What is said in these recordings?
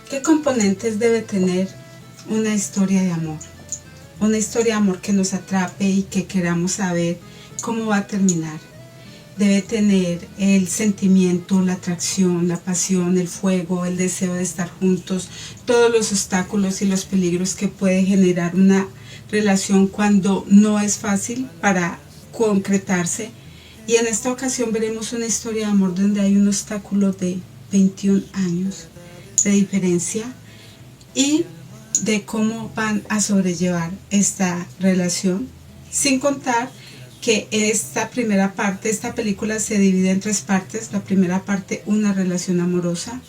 ¿Qué componentes debe tener una historia de amor? Una historia de amor que nos atrape y que queramos saber cómo va a terminar. Debe tener el sentimiento, la atracción, la pasión, el fuego, el deseo de estar juntos, todos los obstáculos y los peligros que puede generar una relación cuando no es fácil para concretarse. Y en esta ocasión veremos una historia de amor donde hay un obstáculo de 21 años de diferencia y de cómo van a sobrellevar esta relación, sin contar que esta primera parte, esta película se divide en tres partes. La primera parte, una relación amorosa,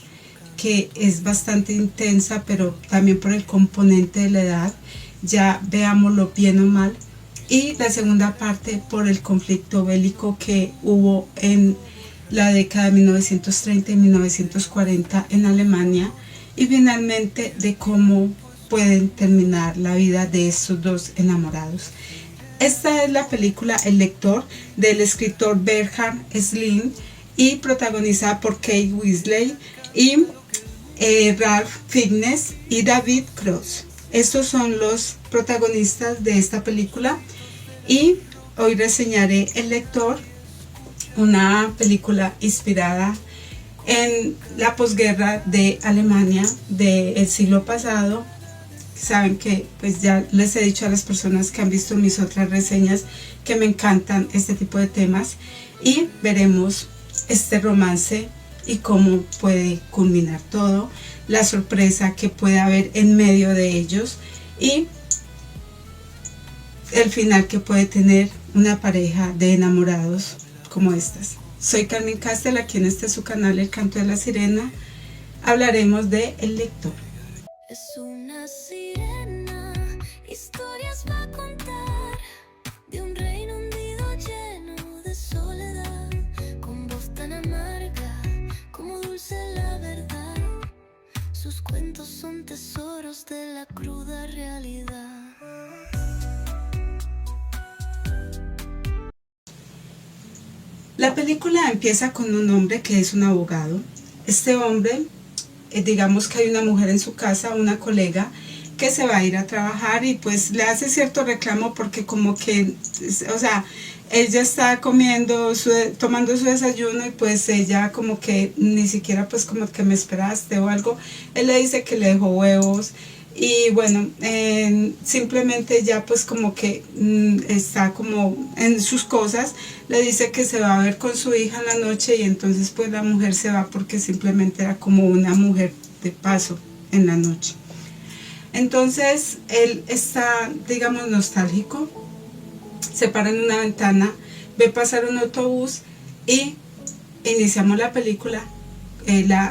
que es bastante intensa, pero también por el componente de la edad, ya veámoslo bien o mal. Y la segunda parte por el conflicto bélico que hubo en la década de 1930 y 1940 en Alemania, y finalmente de cómo pueden terminar la vida de estos dos enamorados. Esta es la película El lector, del escritor Bernhard Slim y protagonizada por Kate Winslet y Ralph Fiennes y David Cross. Estos son los protagonistas de esta película y hoy reseñaré El lector, una película inspirada en la posguerra de Alemania del siglo pasado. Saben que pues ya les he dicho a las personas que han visto mis otras reseñas que me encantan este tipo de temas, y veremos este romance y cómo puede culminar todo, la sorpresa que puede haber en medio de ellos y el final que puede tener una pareja de enamorados como estas. Soy Carmen Castel, aquí en este su canal El Canto de la Sirena. Hablaremos de El lector. Es una sirena, historias va a contar de un reino hundido lleno de soledad, con voz tan amarga como dulce la verdad. Sus cuentos son tesoros de la cruda realidad. La película empieza con un hombre que es un abogado. Este hombre, digamos que hay una mujer en su casa, una colega, que se va a ir a trabajar y pues le hace cierto reclamo porque como que, o sea, ella está tomando su desayuno y pues ella como que ni siquiera pues como que me esperaste o algo. Él le dice que le dejó huevos y bueno, simplemente ya pues como que está como en sus cosas. Le dice que se va a ver con su hija en la noche y entonces pues la mujer se va porque simplemente era como una mujer de paso en la noche. Entonces él está, digamos, nostálgico, se para en una ventana, ve pasar un autobús y iniciamos la película,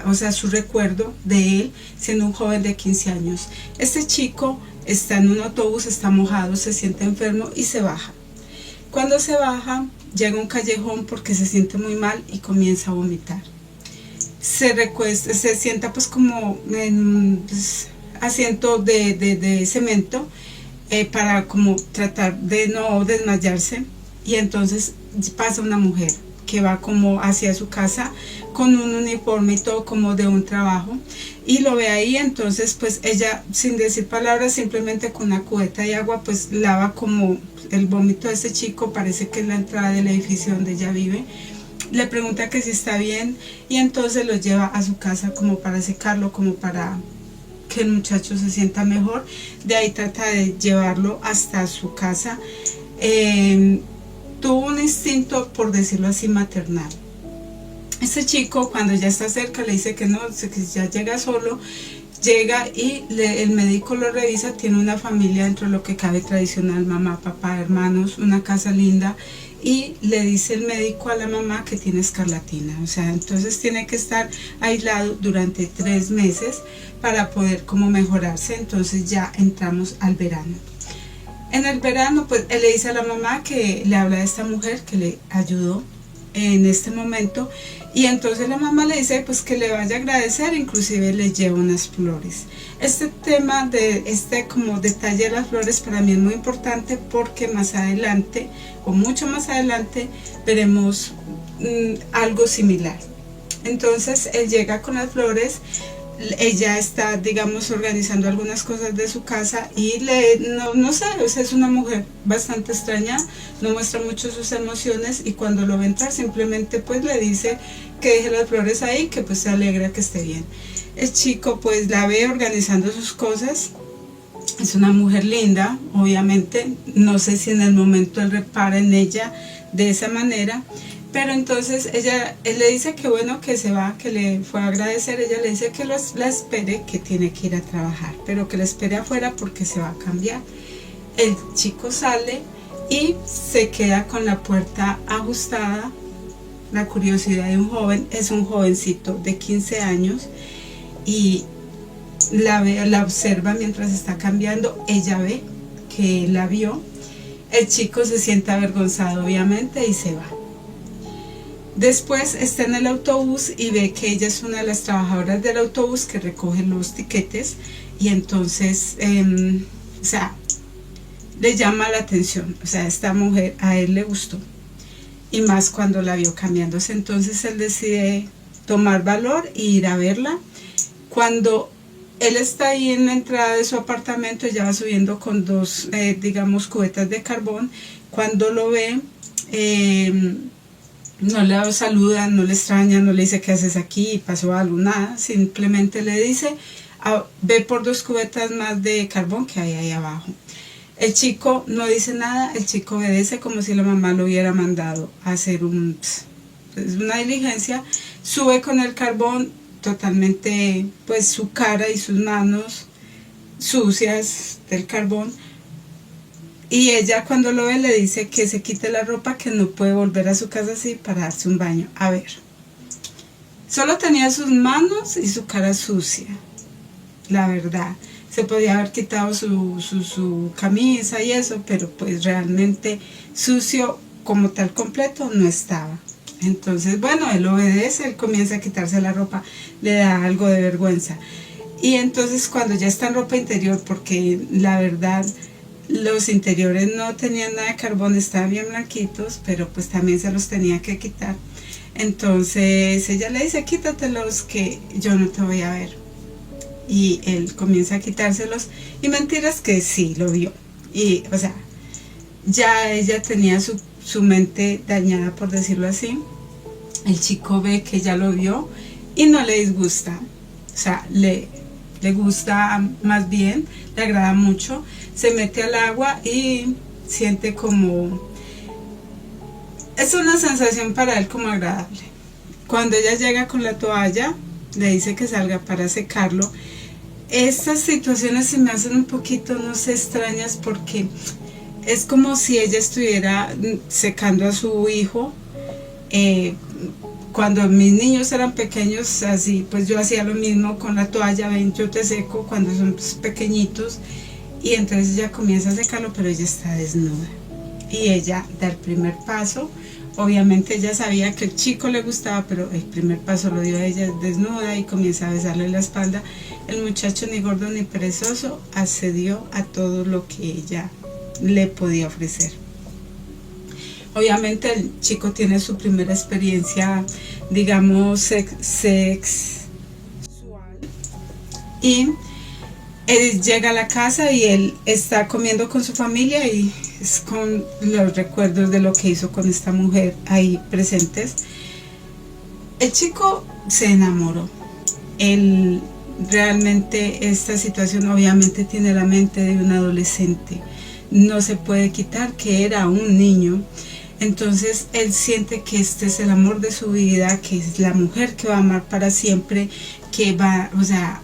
o sea, su recuerdo de él siendo un joven de 15 años. Este chico está en un autobús, está mojado, se siente enfermo y se baja. Cuando se baja, llega a un callejón porque se siente muy mal y comienza a vomitar. Se recuesta, se sienta pues como en un asiento de cemento para como tratar de no desmayarse, y entonces pasa una mujer que va como hacia su casa con un uniforme y todo como de un trabajo y lo ve ahí. Entonces pues ella, sin decir palabras, simplemente con una cubeta de agua pues lava como el vómito de ese chico. Parece que es la entrada del edificio donde ella vive. Le pregunta que si está bien y entonces lo lleva a su casa como para secarlo, como para que el muchacho se sienta mejor. De ahí trata de llevarlo hasta su casa. Tuvo un instinto, por decirlo así, maternal. Este chico, cuando ya está cerca, le dice que no, que ya llega solo. Llega y el médico lo revisa, tiene una familia dentro de lo que cabe tradicional, mamá, papá, hermanos, una casa linda, y le dice el médico a la mamá que tiene escarlatina, o sea, entonces tiene que estar aislado durante 3 meses para poder como mejorarse. Entonces ya entramos al verano. En el verano pues él le dice a la mamá que le habla de esta mujer que le ayudó en este momento, y entonces la mamá le dice pues que le vaya a agradecer, inclusive le lleva unas flores. Este tema de como detalle de las flores para mí es muy importante porque más adelante o mucho más adelante veremos algo similar. Entonces él llega con las flores, ella está, digamos, organizando algunas cosas de su casa y no sé, o sea, es una mujer bastante extraña, no muestra mucho sus emociones y cuando lo ve entrar simplemente pues le dice que deje las flores ahí, que pues se alegra que esté bien. El chico pues la ve organizando sus cosas, es una mujer linda, obviamente, no sé si en el momento él repara en ella de esa manera, pero entonces él le dice que bueno, que se va, que le fue a agradecer. Ella le dice que la espere, que tiene que ir a trabajar, pero que la espere afuera porque se va a cambiar. El chico sale y se queda con la puerta ajustada. La curiosidad de un joven, es un jovencito de 15 años y la observa mientras está cambiando. Ella ve que la vio. El chico se siente avergonzado obviamente y se va. Después está en el autobús y ve que ella es una de las trabajadoras del autobús que recoge los tiquetes y entonces, o sea, le llama la atención. O sea, esta mujer a él le gustó y más cuando la vio cambiándose. Entonces él decide tomar valor e ir a verla. Cuando él está ahí en la entrada de su apartamento, ella va subiendo con dos, digamos, cubetas de carbón. Cuando lo ve, no le saluda, no le extraña, no le dice qué haces aquí, pasó algo, nada. Simplemente le dice, ve por 2 cubetas más de carbón que hay ahí abajo. El chico no dice nada, el chico obedece como si la mamá lo hubiera mandado a hacer una diligencia. Sube con el carbón, totalmente pues su cara y sus manos sucias del carbón. Y ella cuando lo ve le dice que se quite la ropa, que no puede volver a su casa así para darse un baño. A ver, solo tenía sus manos y su cara sucia, la verdad. Se podía haber quitado su camisa y eso, pero pues realmente sucio como tal completo no estaba. Entonces, bueno, él obedece, él comienza a quitarse la ropa, le da algo de vergüenza. Y entonces cuando ya está en ropa interior, porque la verdad los interiores no tenían nada de carbón, estaban bien blanquitos, pero pues también se los tenía que quitar. Entonces ella le dice, quítatelos que yo no te voy a ver. Y él comienza a quitárselos y mentiras que sí, lo vio. Y o sea, ya ella tenía su mente dañada, por decirlo así. El chico ve que ella lo vio y no le disgusta. O sea, le gusta más bien, le agrada mucho. Se mete al agua y siente como... es una sensación para él como agradable. Cuando ella llega con la toalla, le dice que salga para secarlo. Estas situaciones se me hacen un poquito, no sé, extrañas porque es como si ella estuviera secando a su hijo. Cuando mis niños eran pequeños, así, pues yo hacía lo mismo con la toalla, ven, yo te seco cuando son pequeñitos. Y entonces ella comienza a secarlo, pero ella está desnuda. Y ella da el primer paso. Obviamente ella sabía que el chico le gustaba, pero el primer paso lo dio a ella desnuda y comienza a besarle la espalda. El muchacho, ni gordo ni perezoso, accedió a todo lo que ella le podía ofrecer. Obviamente el chico tiene su primera experiencia, digamos, sexual. Y él llega a la casa y él está comiendo con su familia y es con los recuerdos de lo que hizo con esta mujer ahí presentes. El chico se enamoró. Él realmente, esta situación obviamente tiene la mente de un adolescente. No se puede quitar que era un niño. Entonces él siente que este es el amor de su vida, que es la mujer que va a amar para siempre, que va, o sea,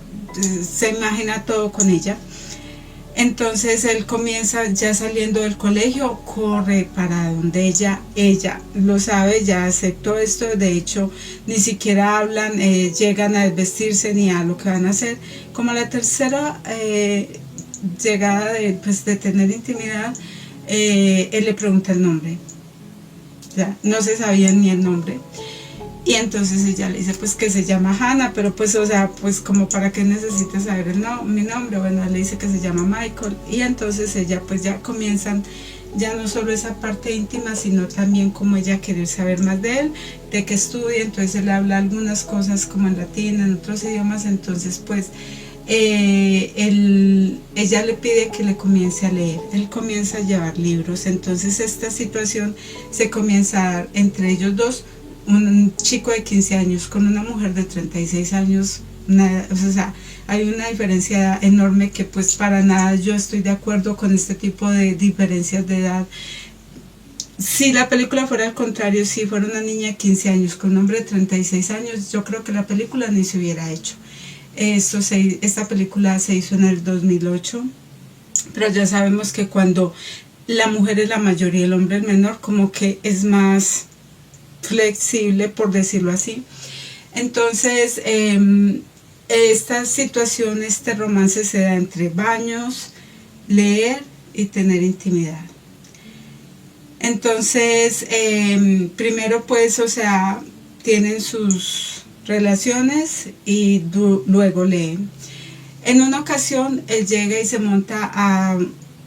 se imagina todo con ella. Entonces él comienza, ya saliendo del colegio, corre para donde ella lo sabe, ya aceptó esto. De hecho ni siquiera hablan, llegan a desvestirse ni a lo que van a hacer. Como a la tercera llegada de tener intimidad, él le pregunta el nombre. Ya, no se sabía ni el nombre. Y entonces ella le dice pues que se llama Hannah, pero pues o sea, pues como para qué necesitas saber mi nombre. Bueno, él le dice que se llama Michael. Y entonces ella pues ya comienzan ya no solo esa parte íntima, sino también como ella querer saber más de él, de que estudie. Entonces él habla algunas cosas como en latín, en otros idiomas. Entonces pues ella le pide que le comience a leer. Él comienza a llevar libros. Entonces esta situación se comienza a dar entre ellos dos, un chico de 15 años con una mujer de 36 años. O sea, hay una diferencia enorme que pues para nada yo estoy de acuerdo con este tipo de diferencias de edad. Si la película fuera al contrario, si fuera una niña de 15 años con un hombre de 36 años, yo creo que la película ni se hubiera hecho. Esta película se hizo en el 2008, pero ya sabemos que cuando la mujer es la mayor y el hombre el menor, como que es más flexible, por decirlo así. Entonces esta situación, este romance se da entre baños, leer y tener intimidad. Entonces primero pues, o sea, tienen sus relaciones y luego leen. En una ocasión él llega y se monta a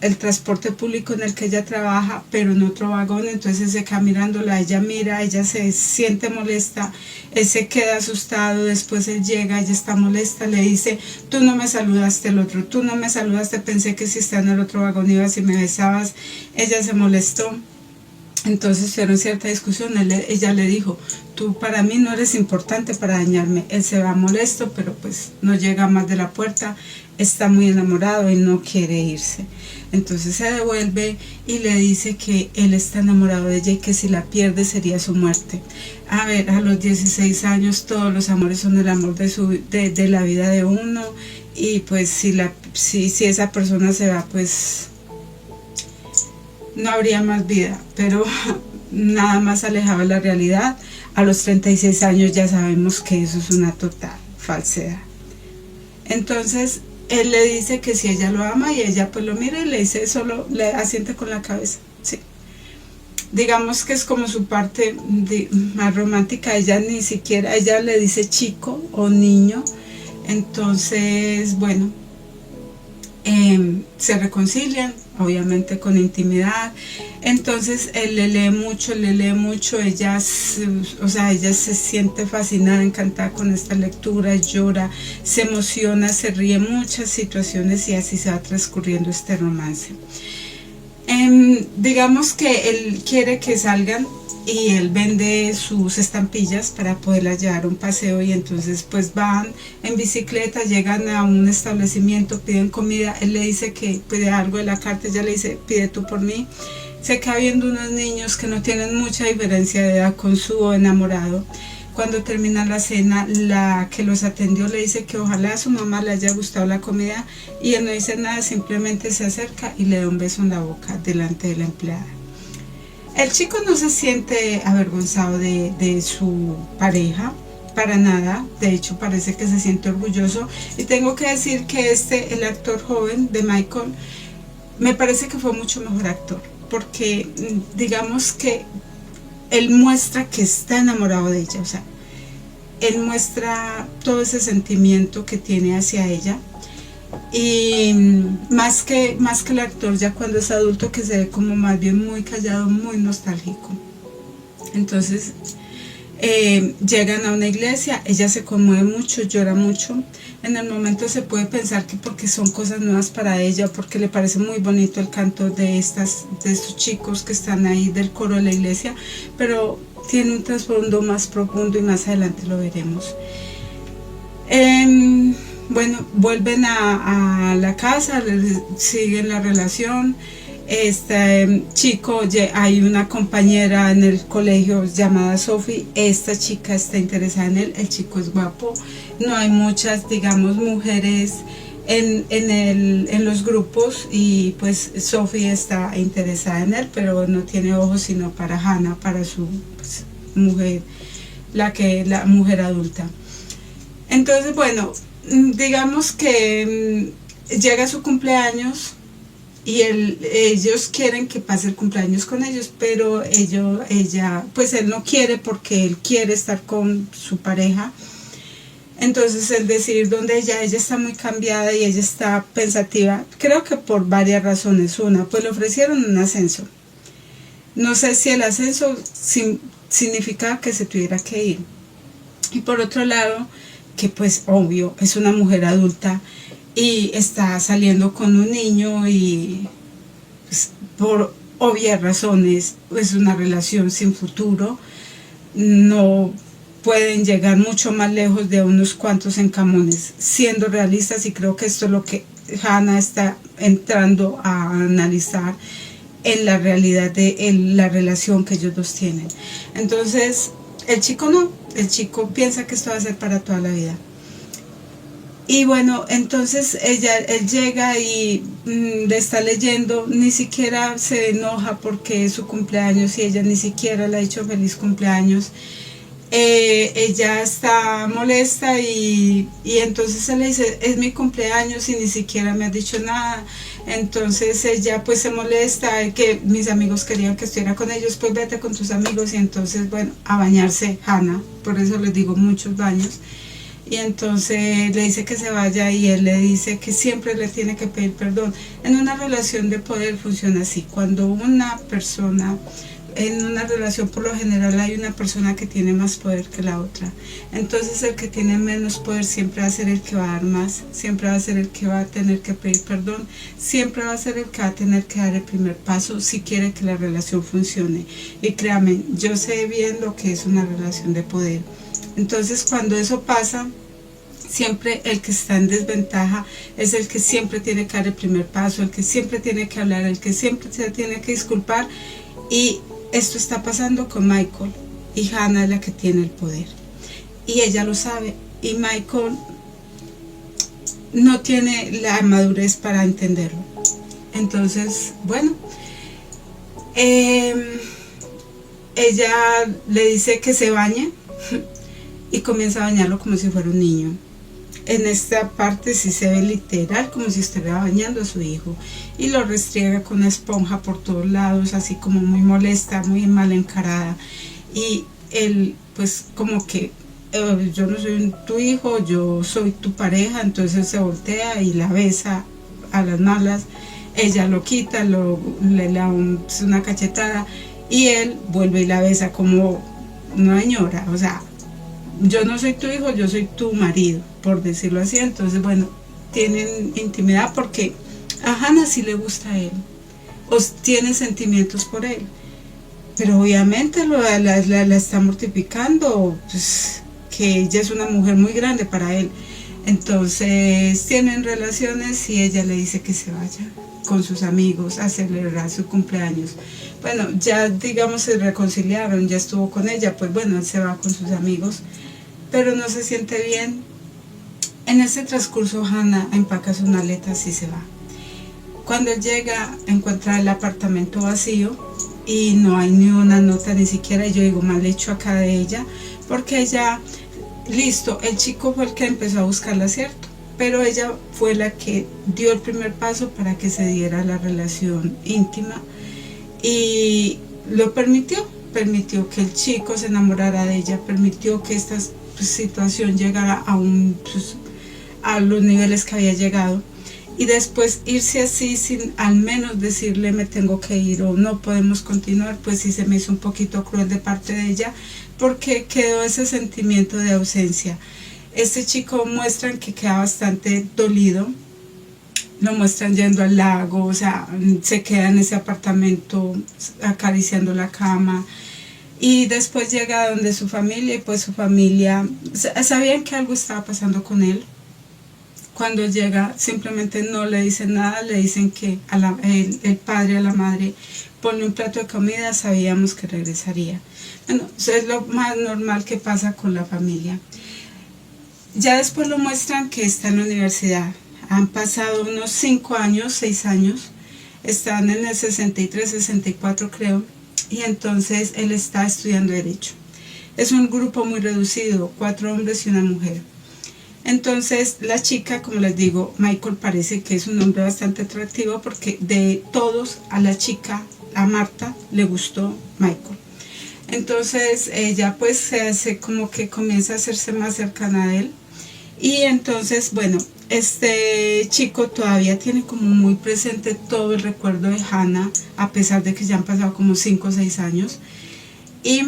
el transporte público en el que ella trabaja, pero en otro vagón. Entonces él se queda mirándola, ella mira, ella se siente molesta, él se queda asustado. Después él llega, ella está molesta, le dice: tú no me saludaste, el otro, tú no me saludaste, pensé que si estás en el otro vagón ibas y me besabas. Ella se molestó. Entonces tuvieron cierta discusión. Ella le dijo: tú para mí no eres importante para dañarme. Él se va molesto, pero pues no llega más de la puerta, está muy enamorado y no quiere irse. Entonces se devuelve y le dice que él está enamorado de ella y que si la pierde sería su muerte. A ver, a los 16 años todos los amores son el amor de la vida de uno, y pues si esa persona se va, pues no habría más vida, pero nada más alejado de la realidad. A los 36 años ya sabemos que eso es una total falsedad. Entonces él le dice que si ella lo ama, y ella pues lo mira y le dice, solo le asiente con la cabeza, sí. Digamos que es como su parte más romántica. Ella ni siquiera, ella le dice chico o niño. Entonces bueno, se reconcilian, obviamente con intimidad. Entonces él le lee mucho, ella se siente fascinada, encantada con esta lectura, llora, se emociona, se ríe, muchas situaciones, y así se va transcurriendo este romance. Digamos que él quiere que salgan y él vende sus estampillas para poderlas llevar a un paseo, y entonces pues van en bicicleta, llegan a un establecimiento, piden comida. Él le dice que pide algo de la carta, ella le dice: pide tú por mí. Se queda viendo unos niños que no tienen mucha diferencia de edad con su enamorado. Cuando termina la cena, la que los atendió le dice que ojalá a su mamá le haya gustado la comida, y él no dice nada, simplemente se acerca y le da un beso en la boca delante de la empleada. El chico no se siente avergonzado de su pareja, para nada. De hecho parece que se siente orgulloso, y tengo que decir que el actor joven de Michael, me parece que fue mucho mejor actor, porque digamos que él muestra que está enamorado de ella. O sea, él muestra todo ese sentimiento que tiene hacia ella, y más que el actor ya cuando es adulto, que se ve como más bien muy callado, muy nostálgico. Entonces llegan a una iglesia, ella se conmueve mucho, llora mucho. En el momento se puede pensar que porque son cosas nuevas para ella, porque le parece muy bonito el canto de estos chicos que están ahí del coro de la iglesia, pero tiene un trasfondo más profundo, y más adelante lo veremos. Bueno, vuelven a la casa, siguen la relación. Este chico, hay una compañera en el colegio llamada Sophie. Esta chica está interesada en él, el chico es guapo. No hay muchas, digamos, mujeres en los grupos, y pues Sophie está interesada en él, pero no tiene ojos sino para Hannah, para su mujer, la mujer adulta. Entonces bueno, digamos que llega su cumpleaños, y ellos quieren que pase el cumpleaños con ellos, pero pues él no quiere, porque él quiere estar con su pareja. Entonces el decidir donde ella está muy cambiada y ella está pensativa, creo que por varias razones. Una, pues le ofrecieron un ascenso. No sé si el ascenso significaba que se tuviera que ir. Y por otro lado, que pues obvio, es una mujer adulta y está saliendo con un niño y pues, por obvias razones es una relación sin futuro. No pueden llegar mucho más lejos de unos cuantos encamones, siendo realistas, y creo que esto es lo que Hannah está entrando a analizar en la realidad de la relación que ellos dos tienen. Entonces, el chico no, el chico piensa que esto va a ser para toda la vida. Y bueno, entonces él llega y le está leyendo, ni siquiera se enoja porque es su cumpleaños y ella ni siquiera le ha dicho feliz cumpleaños. Ella está molesta y entonces él le dice, es mi cumpleaños y ni siquiera me ha dicho nada. Entonces ella pues se molesta, que mis amigos querían que estuviera con ellos, pues vete con tus amigos. Y entonces bueno, a bañarse Hannah, por eso les digo muchos baños. Y entonces le dice que se vaya y él le dice que siempre le tiene que pedir perdón. En una relación de poder funciona así, cuando una persona, en una relación por lo general hay una persona que tiene más poder que la otra. Entonces el que tiene menos poder siempre va a ser el que va a dar más, siempre va a ser el que va a tener que pedir perdón, siempre va a ser el que va a tener que dar el primer paso si quiere que la relación funcione. Y créanme, yo sé bien lo que es una relación de poder. Entonces cuando eso pasa, siempre el que está en desventaja es el que siempre tiene que dar el primer paso, el que siempre tiene que hablar, el que siempre se tiene que disculpar. Y esto está pasando con Michael, y Hannah es la que tiene el poder y ella lo sabe, y Michael no tiene la madurez para entenderlo. Entonces bueno, ella le dice que se bañe y comienza a bañarlo como si fuera un niño. En esta parte sí se ve literal como si estuviera bañando a su hijo, y lo restriega con una esponja por todos lados, así como muy molesta, muy mal encarada. Y él pues como que yo no soy tu hijo, yo soy tu pareja. Entonces se voltea y la besa a las malas. Ella lo quita, le da una cachetada y él vuelve y la besa como una señora, o sea, yo no soy tu hijo, yo soy tu marido, por decirlo así. Entonces bueno, tienen intimidad porque a Hannah sí le gusta a él, o tiene sentimientos por él, pero obviamente la está mortificando, pues, que ella es una mujer muy grande para él. Entonces tienen relaciones y ella le dice que se vaya con sus amigos a celebrar su cumpleaños. Bueno, ya digamos se reconciliaron, ya estuvo con ella, pues bueno, él se va con sus amigos, pero no se siente bien. En ese transcurso Hannah empaca sus maletas y se va. Cuando él llega, encuentra el apartamento vacío y no hay ni una nota, ni siquiera. Yo digo, mal hecho acá de ella, porque ella, listo, el chico fue el que empezó a buscarla, ¿cierto? Pero ella fue la que dio el primer paso para que se diera la relación íntima y lo permitió que el chico se enamorara de ella, permitió que esta situación llegara a los niveles que había llegado, y después irse así sin al menos decirle me tengo que ir o no podemos continuar, pues sí se me hizo un poquito cruel de parte de ella, porque quedó ese sentimiento de ausencia. Este chico muestran que queda bastante dolido, lo muestran yendo al lago, o sea, se queda en ese apartamento acariciando la cama, y después llega donde su familia, y pues su familia sabían que algo estaba pasando con él. Cuando llega simplemente no le dicen nada, le dicen que el padre a la madre pone un plato de comida, sabíamos que regresaría. Bueno, eso es lo más normal que pasa con la familia. Ya después lo muestran que está en la universidad. Han pasado unos 5 años, 6 años, están en el 63, 64 creo, y entonces él está estudiando Derecho. Es un grupo muy reducido, 4 hombres y una mujer. Entonces la chica, como les digo, Michael parece que es un hombre bastante atractivo, porque de todos a la chica, a Marta, le gustó Michael. Entonces ella pues se hace como que comienza a hacerse más cercana a él, Y entonces, bueno, este chico todavía tiene como muy presente todo el recuerdo de Hannah, a pesar de que ya han pasado como 5 o 6 años. Y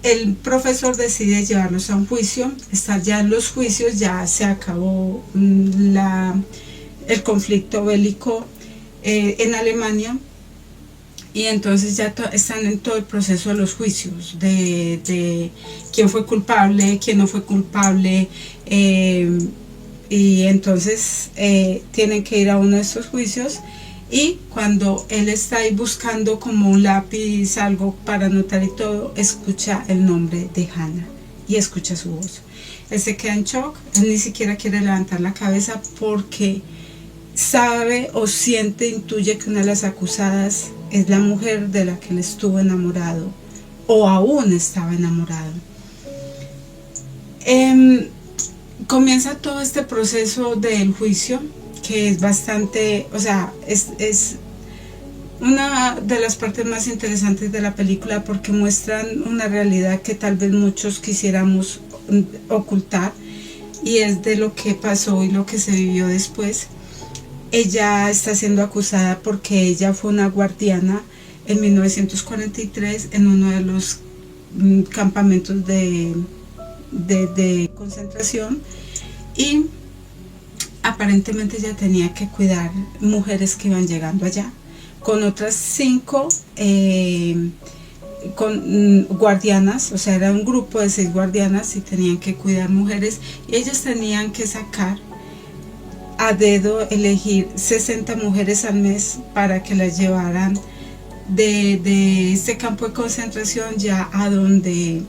el profesor decide llevarlos a un juicio. Estar ya en los juicios, ya se acabó el conflicto bélico en Alemania. Y entonces ya están en todo el proceso de los juicios, de quién fue culpable, quién no fue culpable. Y entonces tienen que ir a uno de estos juicios, y cuando él está ahí buscando como un lápiz, algo para anotar y todo, escucha el nombre de Hannah y escucha su voz. Él se queda en shock, él ni siquiera quiere levantar la cabeza porque sabe o siente, intuye que una de las acusadas es la mujer de la que él estuvo enamorado o aún estaba enamorado. Comienza todo este proceso del juicio, que es bastante, o sea, es una de las partes más interesantes de la película, porque muestran una realidad que tal vez muchos quisiéramos ocultar, y es de lo que pasó y lo que se vivió después. Ella está siendo acusada porque ella fue una guardiana en 1943 en uno de los campamentos de concentración, y aparentemente ella tenía que cuidar mujeres que iban llegando allá con otras 5 guardianas, o sea, era un grupo de 6 guardianas y tenían que cuidar mujeres, y ellas tenían que sacar a dedo, elegir 60 mujeres al mes para que las llevaran de este campo de concentración ya a donde,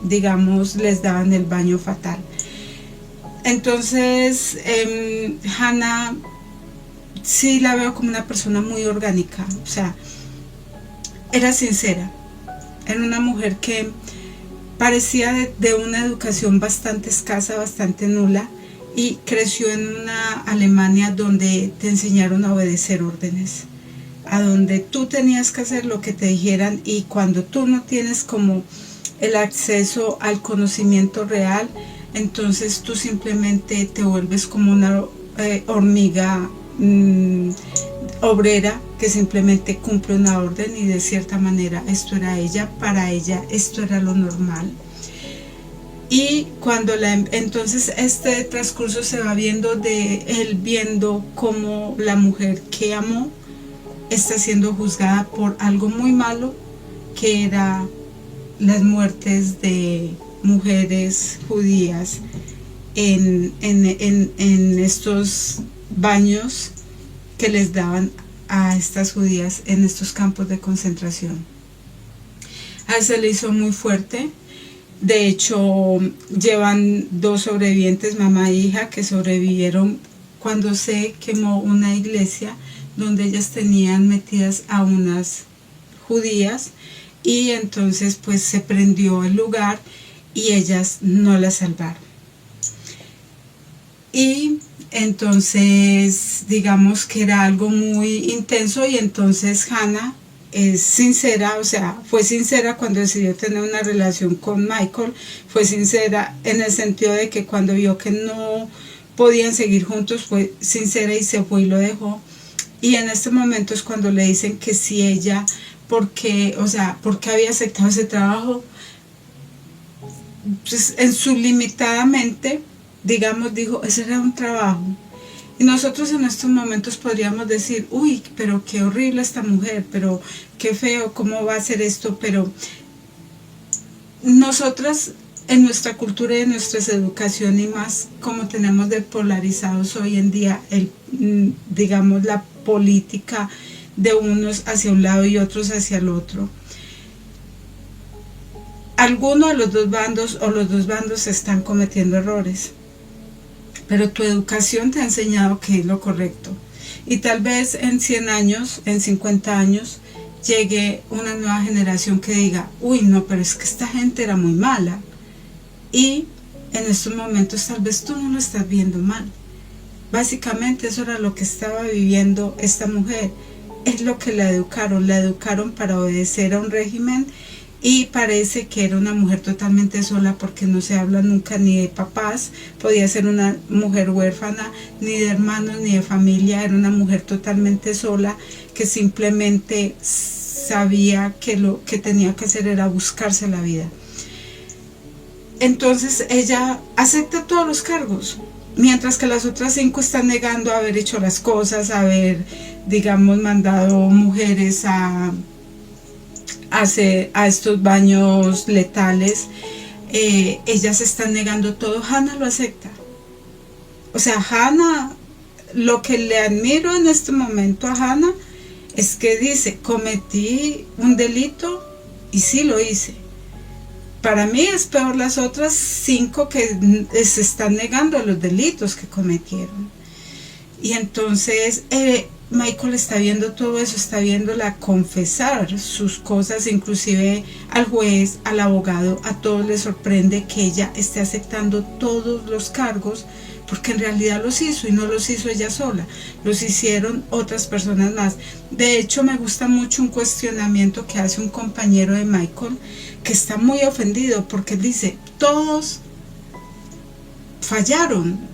digamos, les daban el baño fatal. Entonces Hannah sí la veo como una persona muy orgánica, o sea, era sincera, era una mujer que parecía de una educación bastante escasa, bastante nula, y creció en una Alemania donde te enseñaron a obedecer órdenes, a donde tú tenías que hacer lo que te dijeran, y cuando tú no tienes como el acceso al conocimiento real, entonces tú simplemente te vuelves como una hormiga obrera que simplemente cumple una orden, y de cierta manera esto era ella, para ella esto era lo normal. Y cuando entonces este transcurso se va viendo de él viendo cómo la mujer que amó está siendo juzgada por algo muy malo, que era las muertes de mujeres judías en estos baños que les daban a estas judías en estos campos de concentración. A él se le hizo muy fuerte. De hecho, llevan 2 sobrevivientes, mamá e hija, que sobrevivieron cuando se quemó una iglesia donde ellas tenían metidas a unas judías, y entonces pues se prendió el lugar y ellas no la salvaron. Y entonces digamos que era algo muy intenso, y entonces Hannah es sincera, o sea, fue sincera cuando decidió tener una relación con Michael, fue sincera en el sentido de que cuando vio que no podían seguir juntos, fue sincera y se fue y lo dejó. Y en este momento es cuando le dicen que si ella, porque había aceptado ese trabajo, pues en su limitada mente, digamos, dijo, ese era un trabajo. Y nosotros en estos momentos podríamos decir, uy, pero qué horrible esta mujer, pero qué feo, cómo va a hacer esto, pero nosotras en nuestra cultura y en nuestra educación, y más como tenemos de polarizados hoy en día, digamos, la política de unos hacia un lado y otros hacia el otro, alguno de los dos bandos o los dos bandos están cometiendo errores, pero tu educación te ha enseñado que es lo correcto, y tal vez en 100 años, en 50 años, llegue una nueva generación que diga, uy, no, pero es que esta gente era muy mala, y en estos momentos tal vez tú no lo estás viendo mal. Básicamente eso era lo que estaba viviendo esta mujer, es lo que la educaron para obedecer a un régimen, y parece que era una mujer totalmente sola porque no se habla nunca ni de papás, podía ser una mujer huérfana, ni de hermanos, ni de familia, era una mujer totalmente sola que simplemente sabía que lo que tenía que hacer era buscarse la vida. Entonces ella acepta todos los cargos, mientras que las otras 5 están negando haber hecho las cosas, haber, digamos, mandado mujeres a estos baños letales. Ellas están negando todo. Hannah lo acepta. O sea, Hannah, lo que le admiro en este momento a Hannah es que dice, cometí un delito y sí lo hice. Para mí es peor las otras 5 que se están negando a los delitos que cometieron. Y entonces Michael está viendo todo eso, está viéndola confesar sus cosas, inclusive al juez, al abogado, a todos les sorprende que ella esté aceptando todos los cargos, porque en realidad los hizo y no los hizo ella sola, los hicieron otras personas más. De hecho, me gusta mucho un cuestionamiento que hace un compañero de Michael, que está muy ofendido porque dice, todos fallaron.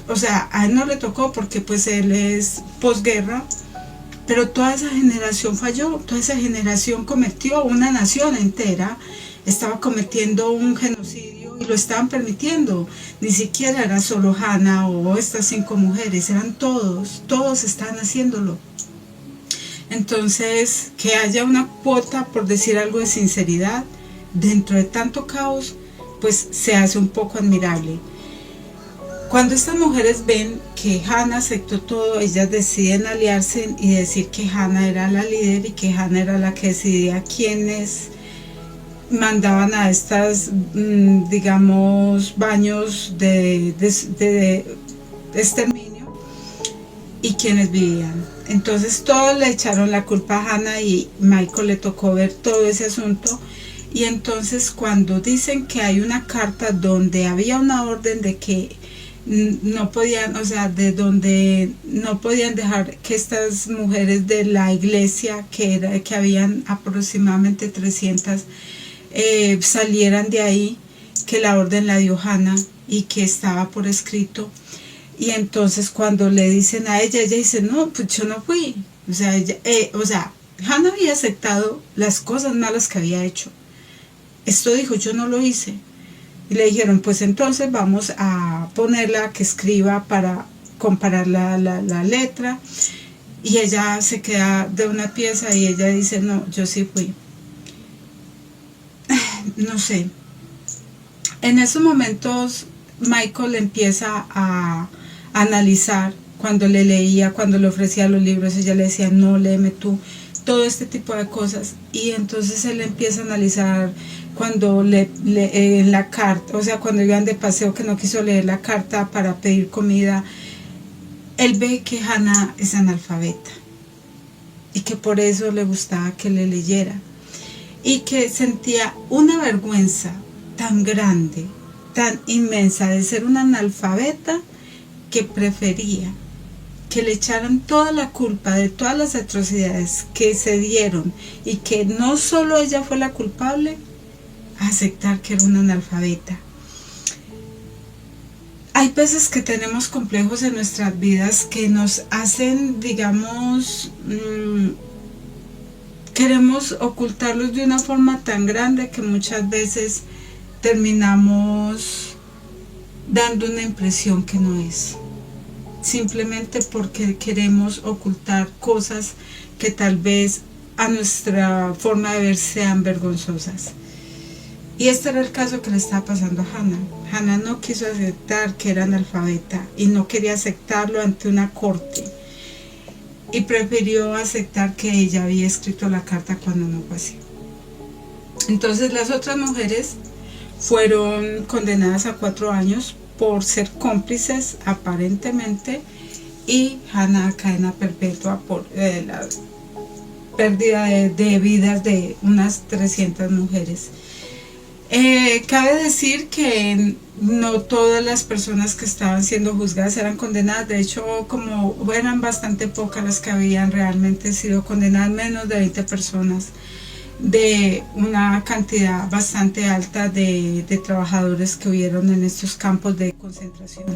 O sea, a él no le tocó porque pues él es posguerra, pero toda esa generación falló, toda esa generación cometió, una nación entera estaba cometiendo un genocidio y lo estaban permitiendo. Ni siquiera era solo Hannah o estas 5 mujeres, eran todos estaban haciéndolo. Entonces, que haya una cuota, por decir algo, de sinceridad dentro de tanto caos, pues se hace un poco admirable. Cuando estas mujeres ven que Hannah aceptó todo, ellas deciden aliarse y decir que Hannah era la líder y que Hannah era la que decidía quiénes mandaban a estas, digamos, baños de exterminio y quienes vivían. Entonces todos le echaron la culpa a Hannah y Michael le tocó ver todo ese asunto. Y entonces cuando dicen que hay una carta donde había una orden de que no podían, o sea, de donde no podían dejar que estas mujeres de la iglesia, que habían aproximadamente 300, salieran de ahí, que la orden la dio Hannah y que estaba por escrito. Y entonces cuando le dicen a ella, ella dice, no, pues yo no fui. O sea, Hannah había aceptado las cosas malas que había hecho. Esto dijo, yo no lo hice. Y le dijeron, pues entonces vamos a ponerla que escriba para comparar la letra. Y ella se queda de una pieza y ella dice, no, yo sí fui. No sé. En esos momentos Michael empieza a analizar. Cuando le leía, cuando le ofrecía los libros, ella le decía, no, léeme tú. Todo este tipo de cosas. Y entonces él empieza a analizar cuando en la carta, o sea, cuando iban de paseo, que no quiso leer la carta para pedir comida. Él ve que Hannah es analfabeta y que por eso le gustaba que le leyera y que sentía una vergüenza tan grande, tan inmensa de ser una analfabeta, que prefería que le echaran toda la culpa de todas las atrocidades que se dieron y que no solo ella fue la culpable, a aceptar que era una analfabeta. Hay veces que tenemos complejos en nuestras vidas que nos hacen, digamos, queremos ocultarlos de una forma tan grande que muchas veces terminamos dando una impresión que no es. Simplemente porque queremos ocultar cosas que tal vez a nuestra forma de ver sean vergonzosas. Y este era el caso que le estaba pasando a Hannah. Hannah no quiso aceptar que era analfabeta y no quería aceptarlo ante una corte. Y prefirió aceptar que ella había escrito la carta cuando no fue así. Entonces las otras mujeres fueron condenadas a 4 años por ser cómplices aparentemente, y Hannah a cadena perpetua por la pérdida de vidas de unas 300 mujeres. Cabe decir que no todas las personas que estaban siendo juzgadas eran condenadas. De hecho, como eran bastante pocas las que habían realmente sido condenadas, menos de 20 personas. de una cantidad bastante alta de trabajadores que hubieron en estos campos de concentración.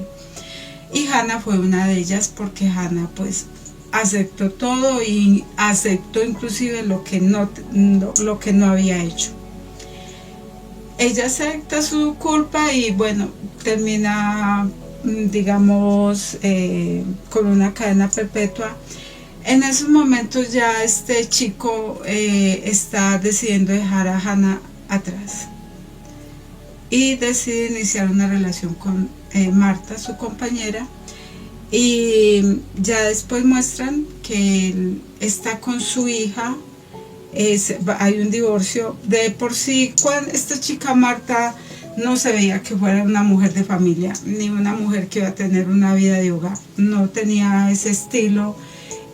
Y Hannah fue una de ellas, porque Hannah pues aceptó todo y aceptó inclusive lo que no había hecho. Ella acepta su culpa y bueno, termina, digamos, con una cadena perpetua. En esos momentos ya este chico está decidiendo dejar a Hannah atrás y decide iniciar una relación con Marta, su compañera, y ya después muestran que él está con su hija. Hay un divorcio. De por sí, cuando esta chica Marta no se veía que fuera una mujer de familia, ni una mujer que iba a tener una vida de hogar, no tenía ese estilo.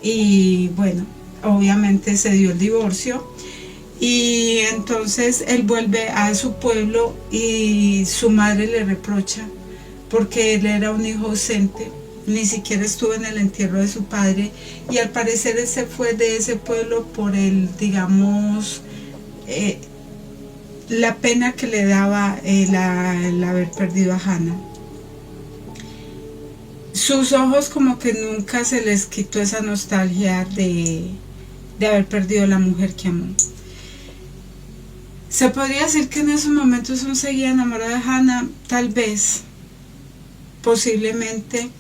Y bueno, obviamente se dio el divorcio y entonces él vuelve a su pueblo y su madre le reprocha porque él era un hijo ausente, ni siquiera estuvo en el entierro de su padre, y al parecer él se fue de ese pueblo por el, digamos, la pena que le daba el haber perdido a Hannah. Sus ojos como que nunca se les quitó esa nostalgia de haber perdido a la mujer que amó. Se podría decir que en esos momentos aún seguía enamorado de Hannah, tal vez, posiblemente,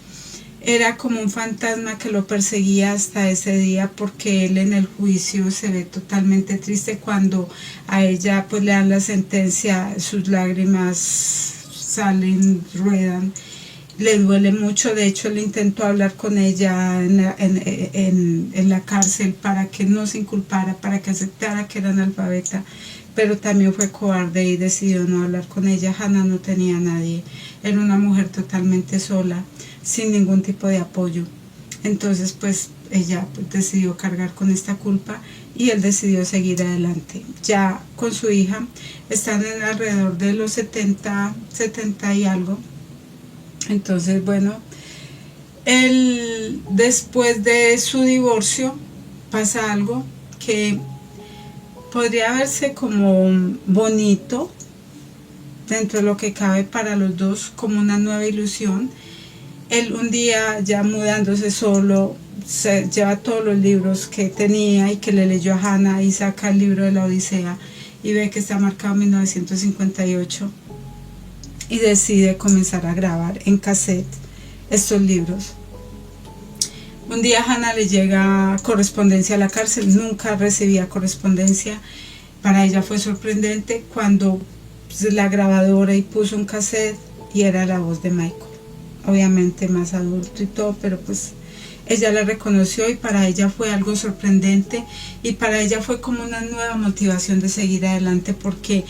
era como un fantasma que lo perseguía hasta ese día, porque él en el juicio se ve totalmente triste cuando a ella pues le dan la sentencia, sus lágrimas salen, ruedan. Le duele mucho. De hecho, él intentó hablar con ella en la cárcel para que no se inculpara, para que aceptara que era analfabeta, pero también fue cobarde y decidió no hablar con ella. Hannah no tenía a nadie, era una mujer totalmente sola, sin ningún tipo de apoyo. Entonces pues ella decidió cargar con esta culpa y él decidió seguir adelante. Ya con su hija, están en alrededor de los 70 y algo. Entonces, bueno, él, después de su divorcio, pasa algo que podría verse como bonito dentro de lo que cabe para los dos, como una nueva ilusión. Él un día, ya mudándose solo, se lleva todos los libros que tenía y que le leyó a Hannah y saca el libro de la Odisea y ve que está marcado 1958. Y decide comenzar a grabar en cassette estos libros. Un día Hannah le llega correspondencia a la cárcel, nunca recibía correspondencia. Para ella fue sorprendente cuando la grabadora y puso un cassette y era la voz de Michael. Obviamente más adulto y todo, pero pues ella la reconoció y para ella fue algo sorprendente y para ella fue como una nueva motivación de seguir adelante, porque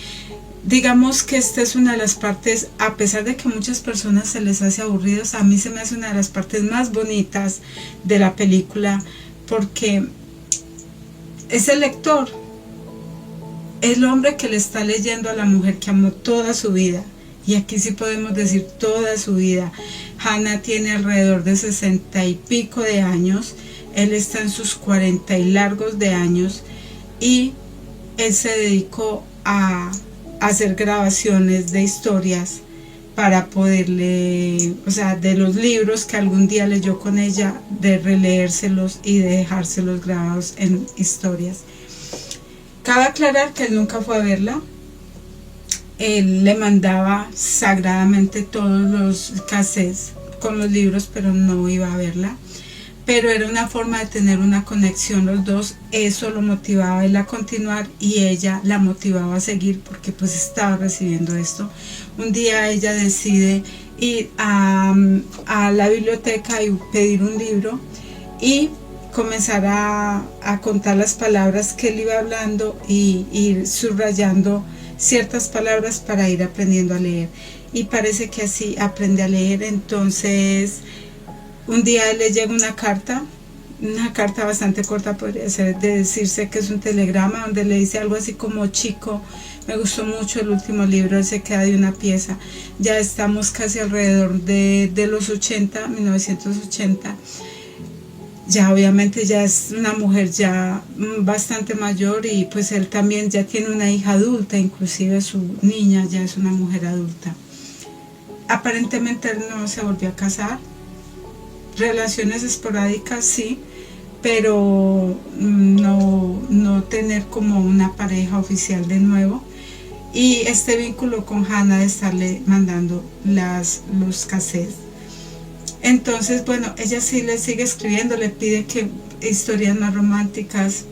digamos que esta es una de las partes, a pesar de que a muchas personas se les hace aburridos, a mí se me hace una de las partes más bonitas de la película, porque es el lector, el hombre que le está leyendo a la mujer que amó toda su vida, y aquí sí podemos decir toda su vida. Hannah tiene alrededor de 60 y pico de años, él está en sus 40 y largos de años, y él se dedicó a hacer grabaciones de historias para poderle, o sea, de los libros que algún día leyó con ella, de releérselos y de dejárselos grabados en historias. Cabe aclarar que él nunca fue a verla. Él le mandaba sagradamente todos los cassettes con los libros, pero no iba a verla. Pero era una forma de tener una conexión los dos. Eso lo motivaba a él a continuar y ella la motivaba a seguir, porque pues estaba recibiendo esto. Un día ella decide ir a la biblioteca y pedir un libro y comenzar a contar las palabras que él iba hablando y ir subrayando ciertas palabras para ir aprendiendo a leer, y parece que así aprende a leer. Entonces un día le llega una carta bastante corta, podría ser de decirse que es un telegrama, donde le dice algo así como: chico, me gustó mucho el último libro, él se queda de una pieza. Ya estamos casi alrededor de los 80, 1980. Ya obviamente ya es una mujer ya bastante mayor y pues él también ya tiene una hija adulta, inclusive su niña ya es una mujer adulta. Aparentemente él no se volvió a casar, relaciones esporádicas sí, pero no tener como una pareja oficial de nuevo. Y este vínculo con Hannah de estarle mandando los cassettes. Entonces, bueno, ella sí le sigue escribiendo, le pide que historias más románticas,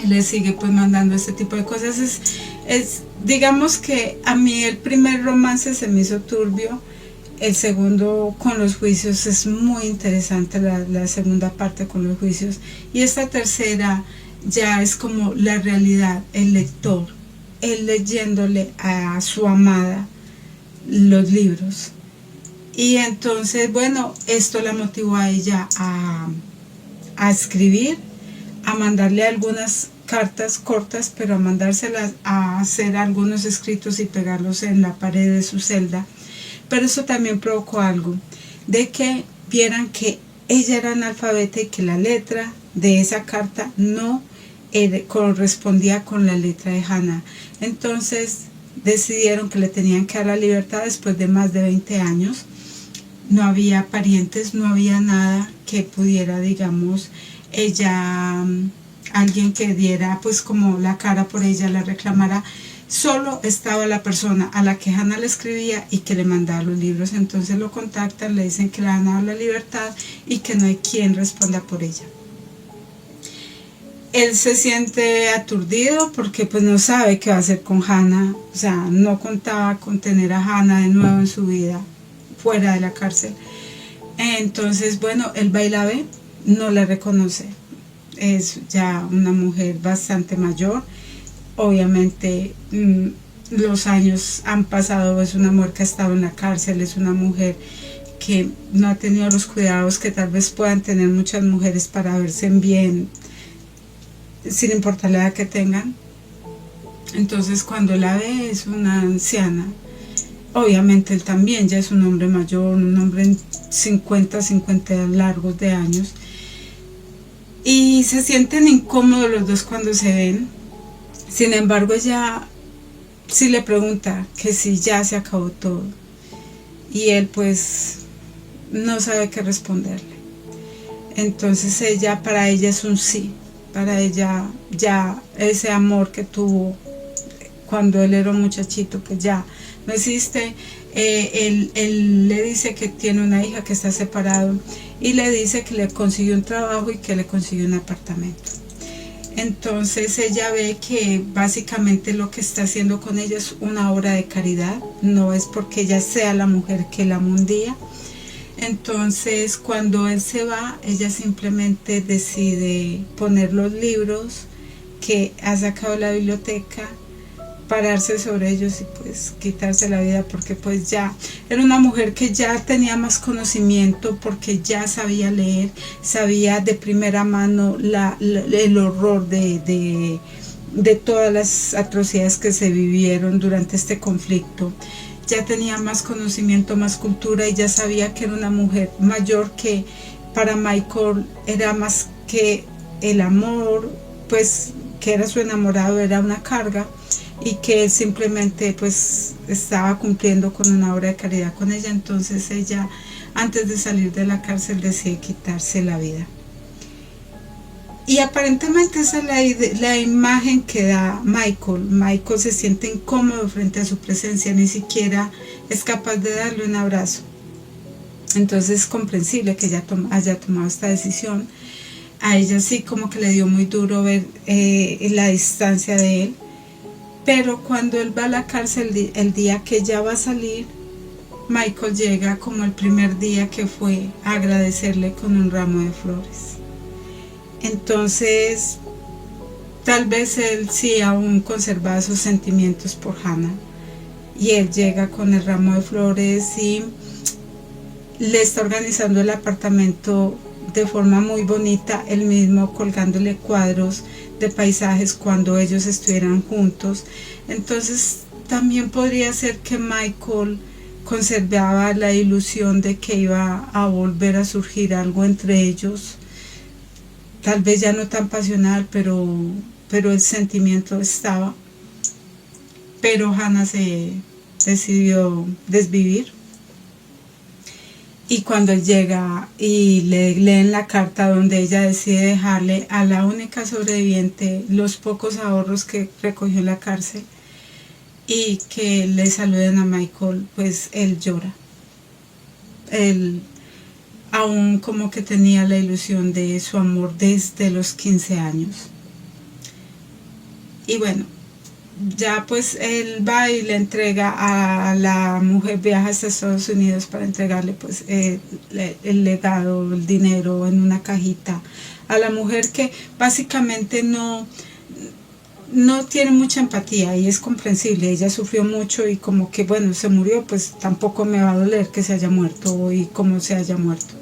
y le sigue pues mandando este tipo de cosas. Digamos que a mí el primer romance se me hizo turbio, el segundo con los juicios es muy interesante, la segunda parte con los juicios, y esta tercera ya es como la realidad, el lector, él leyéndole a su amada los libros. Y entonces, bueno, esto la motivó a ella a escribir, a mandarle algunas cartas cortas, pero a mandárselas, a hacer algunos escritos y pegarlos en la pared de su celda. Pero eso también provocó algo, de que vieran que ella era analfabeta y que la letra de esa carta no correspondía con la letra de Hannah. Entonces decidieron que le tenían que dar la libertad después de más de 20 años. No había parientes, no había nada que pudiera, digamos, ella, alguien que diera pues como la cara por ella, la reclamara. Solo estaba la persona a la que Hannah le escribía y que le mandaba los libros. Entonces lo contactan, le dicen que le van a dar la libertad y que no hay quien responda por ella. Él se siente aturdido porque pues no sabe qué va a hacer con Hannah. O sea, no contaba con tener a Hannah de nuevo en su vida fuera de la cárcel. Entonces, bueno, él va y la ve, no la reconoce. Es ya una mujer bastante mayor. Obviamente los años han pasado, es una mujer que ha estado en la cárcel, es una mujer que no ha tenido los cuidados que tal vez puedan tener muchas mujeres para verse bien, sin importar la edad que tengan. Entonces cuando la ve es una anciana. Obviamente él también ya es un hombre mayor, un hombre en 50 largos de años. Y se sienten incómodos los dos cuando se ven. Sin embargo, ella sí le pregunta que si ya se acabó todo. Y él pues no sabe qué responderle. Entonces para ella es un sí. Para ella ya ese amor que tuvo cuando él era un muchachito, pues ya no existe. Él le dice que tiene una hija, que está separado, y le dice que le consiguió un trabajo y que le consiguió un apartamento. Entonces ella ve que básicamente lo que está haciendo con ella es una obra de caridad, no es porque ella sea la mujer que él amó un día. Entonces cuando él se va, ella simplemente decide poner los libros que ha sacado de la biblioteca, pararse sobre ellos y pues quitarse la vida, porque pues ya era una mujer que ya tenía más conocimiento, porque ya sabía leer, sabía de primera mano el horror de todas las atrocidades que se vivieron durante este conflicto. Ya tenía más conocimiento, más cultura, y ya sabía que era una mujer mayor, que para Michael era más que el amor, pues que era su enamorado, era una carga, y que él simplemente pues estaba cumpliendo con una obra de caridad con ella. Entonces ella, antes de salir de la cárcel, decide quitarse la vida. Y aparentemente esa es la imagen que da Michael. Michael se siente incómodo frente a su presencia, ni siquiera es capaz de darle un abrazo. Entonces es comprensible que ella haya tomado esta decisión. A ella sí como que le dio muy duro ver la distancia de él. Pero cuando él va a la cárcel, el día que ella va a salir, Michael llega como el primer día que fue a agradecerle con un ramo de flores. Entonces, tal vez él sí aún conservaba sus sentimientos por Hannah. Y él llega con el ramo de flores y le está organizando el apartamento de forma muy bonita, él mismo colgándole cuadros de paisajes cuando ellos estuvieran juntos. Entonces también podría ser que Michael conservaba la ilusión de que iba a volver a surgir algo entre ellos, tal vez ya no tan pasional, pero el sentimiento estaba. Pero Hannah se decidió desvivir. Y cuando él llega y le leen la carta donde ella decide dejarle a la única sobreviviente los pocos ahorros que recogió en la cárcel y que le saluden a Michael, pues él llora. Él aún como que tenía la ilusión de su amor desde los 15 años. Y bueno, ya pues él va y le entrega a la mujer, viaja hasta Estados Unidos para entregarle pues el legado, el dinero en una cajita a la mujer, que básicamente no tiene mucha empatía y es comprensible. Ella sufrió mucho y como que bueno, se murió, pues tampoco me va a doler que se haya muerto y cómo se haya muerto.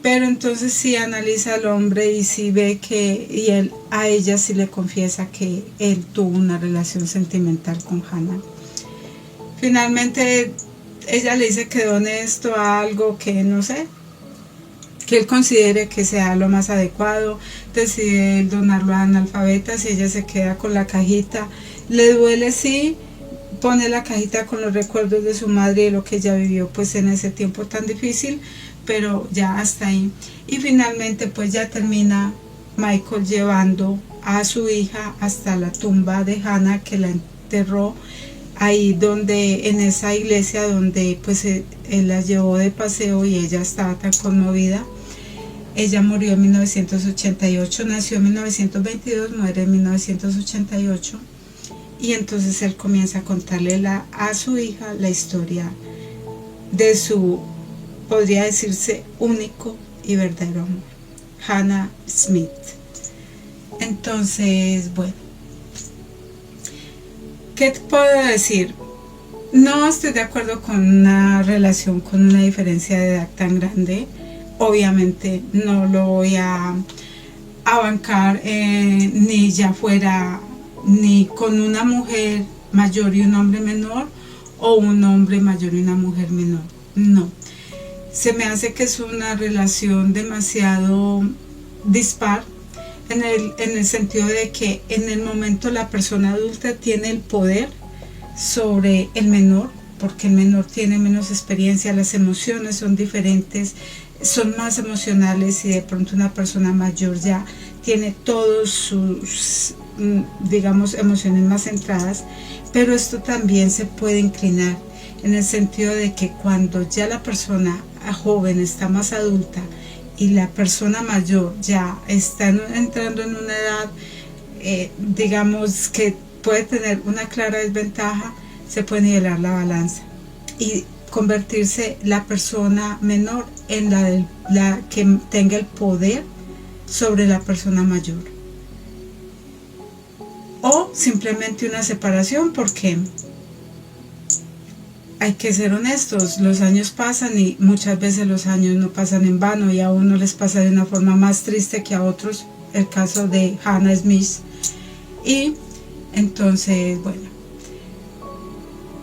Pero entonces sí analiza al hombre y sí ve que, y él a ella sí le confiesa que él tuvo una relación sentimental con Hannah. Finalmente ella le dice que done esto a algo que no sé, que él considere que sea lo más adecuado. Decide donarlo a analfabetas y ella se queda con la cajita. Le duele, sí, pone la cajita con los recuerdos de su madre y lo que ella vivió pues en ese tiempo tan difícil, pero ya hasta ahí. Y finalmente pues ya termina Michael llevando a su hija hasta la tumba de Hannah, que la enterró ahí donde, en esa iglesia donde pues él la llevó de paseo y ella estaba tan conmovida. Ella murió en 1988, nació en 1922, muere en 1988. Y entonces él comienza a contarle a su hija la historia de su, podría decirse, único y verdadero amor, Hannah Smith. Entonces, bueno, ¿qué te puedo decir? No estoy de acuerdo con una relación con una diferencia de edad tan grande. Obviamente no lo voy a bancar, ni ya fuera ni con una mujer mayor y un hombre menor, o un hombre mayor y una mujer menor. No, se me hace que es una relación demasiado dispar, en el sentido de que en el momento la persona adulta tiene el poder sobre el menor, porque el menor tiene menos experiencia, las emociones son diferentes, son más emocionales, y de pronto una persona mayor ya tiene todos sus, digamos, emociones más centradas. Pero esto también se puede inclinar en el sentido de que cuando ya la persona joven está más adulta y la persona mayor ya está entrando en una edad, digamos, que puede tener una clara desventaja, se puede nivelar la balanza y convertirse la persona menor en la que tenga el poder sobre la persona mayor, o simplemente una separación, porque hay que ser honestos, los años pasan y muchas veces los años no pasan en vano, y a uno les pasa de una forma más triste que a otros, el caso de Hannah Smith. Y entonces, bueno,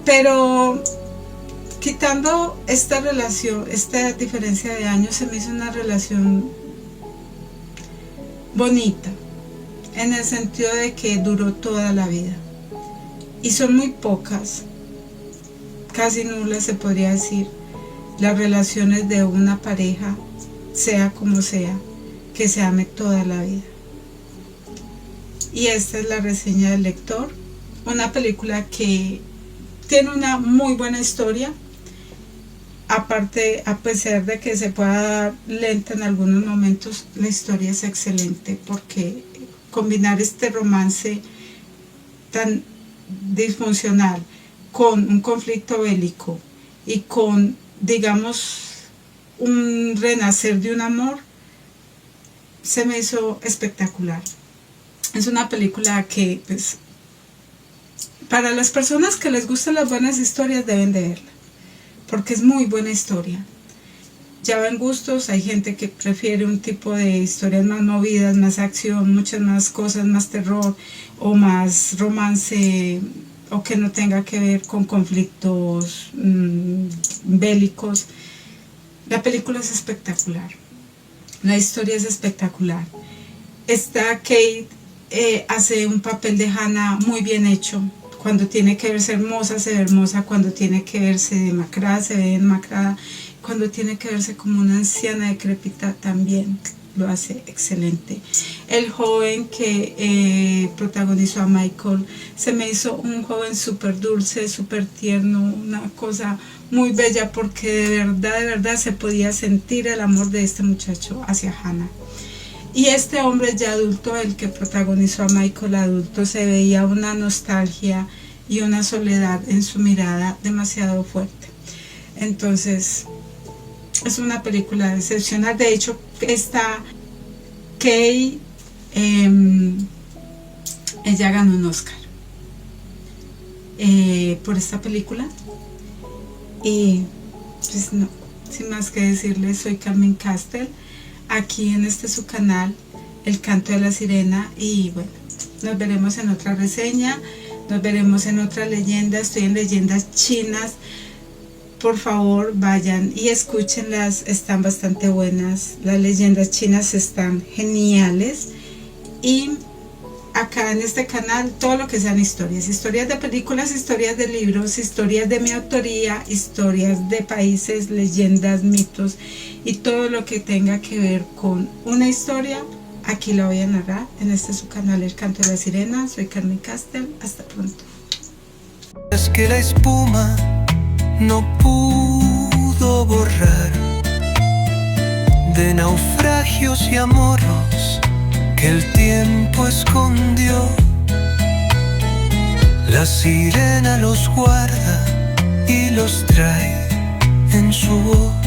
pero quitando esta relación, esta diferencia de años, se me hizo una relación bonita, en el sentido de que duró toda la vida, y son muy pocas, casi nulas se podría decir, las relaciones de una pareja, sea como sea, que se ame toda la vida. Y esta es la reseña del lector, una película que tiene una muy buena historia. Aparte, a pesar de que se pueda dar lenta en algunos momentos, la historia es excelente, porque combinar este romance tan disfuncional con un conflicto bélico y con, digamos, un renacer de un amor, se me hizo espectacular. Es una película que, pues, para las personas que les gustan las buenas historias deben de verla, porque es muy buena historia. Ya ven gustos, hay gente que prefiere un tipo de historias más movidas, más acción, muchas más cosas, más terror o más romance, o que no tenga que ver con conflictos bélicos. La película es espectacular, la historia es espectacular. esta Kate hace un papel de Hannah muy bien hecho. Cuando tiene que verse hermosa, se ve hermosa. Cuando tiene que verse demacrada, se ve demacrada. Cuando tiene que verse como una anciana decrépita, también lo hace excelente. El joven que protagonizó a Michael se me hizo un joven súper dulce, súper tierno, una cosa muy bella, porque de verdad se podía sentir el amor de este muchacho hacia Hannah. Y este hombre ya adulto, el que protagonizó a Michael adulto, se veía una nostalgia y una soledad en su mirada demasiado fuerte. Entonces, es una película excepcional. De hecho, esta Kay, ella ganó un Oscar por esta película. Y pues no, sin más que decirles, soy Carmen Castel, aquí en su canal, El Canto de la Sirena. Y bueno, nos veremos en otra reseña, nos veremos en otra leyenda. Estoy en leyendas chinas. Por favor, vayan y escúchenlas, están bastante buenas. Las leyendas chinas están geniales. Y acá en este canal, todo lo que sean historias de películas, historias de libros, historias de mi autoría, historias de países, leyendas, mitos y todo lo que tenga que ver con una historia, aquí la voy a narrar en su canal, El Canto de la Sirena. Soy Carmen Castel, hasta pronto. Es que la espuma no pudo borrar de naufragios y amorros que el tiempo escondió. La sirena los guarda y los trae en su voz.